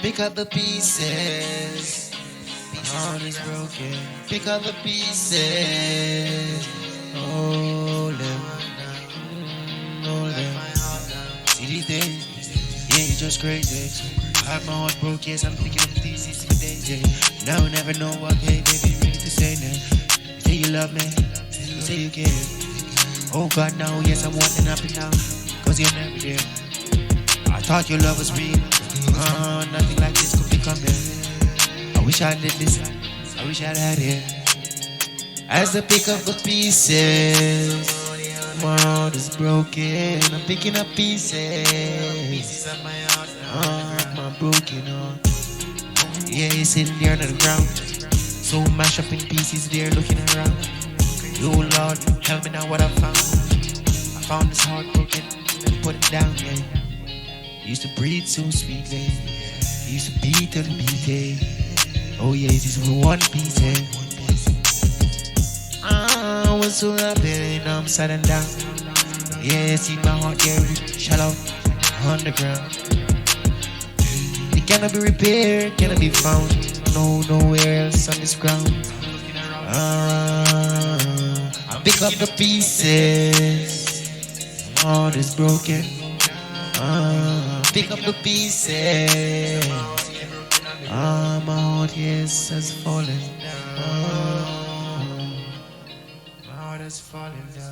Pick up the pieces. My heart is broken. Pick up the pieces. Hold them. Hold them. See these days, yeah, it's just crazy. I have my heart broke, yes, I'm picking up the pieces these days, yeah. Now I never know what, hey, baby, you ready to say now. You say you love me, you say you care. Oh God, now, yes, I'm walking up and down, cause you're never there. I thought your love was real, nothing like this could be coming. I wish I did this, I wish I'd had it. As I pick up the pieces, my heart is broken, I'm picking up pieces. Pieces of my heart, my broken heart. Yeah, he's sitting there on the ground, so mashed up in pieces there looking around. Oh Lord, help me now what I found. I found this heart broken and put it down, yeah. He used to breathe so sweetly, he used to beat and beat, yeah. Oh yeah, this is one piece, yeah. I was so happy, now I'm sad and down. Yeah, see my heart get shallow on the ground. It cannot be repaired, cannot be found. No, nowhere else on this ground. I pick up the pieces. My heart is broken. Pick up the pieces. My heart, yes, has fallen. My heart has fallen down.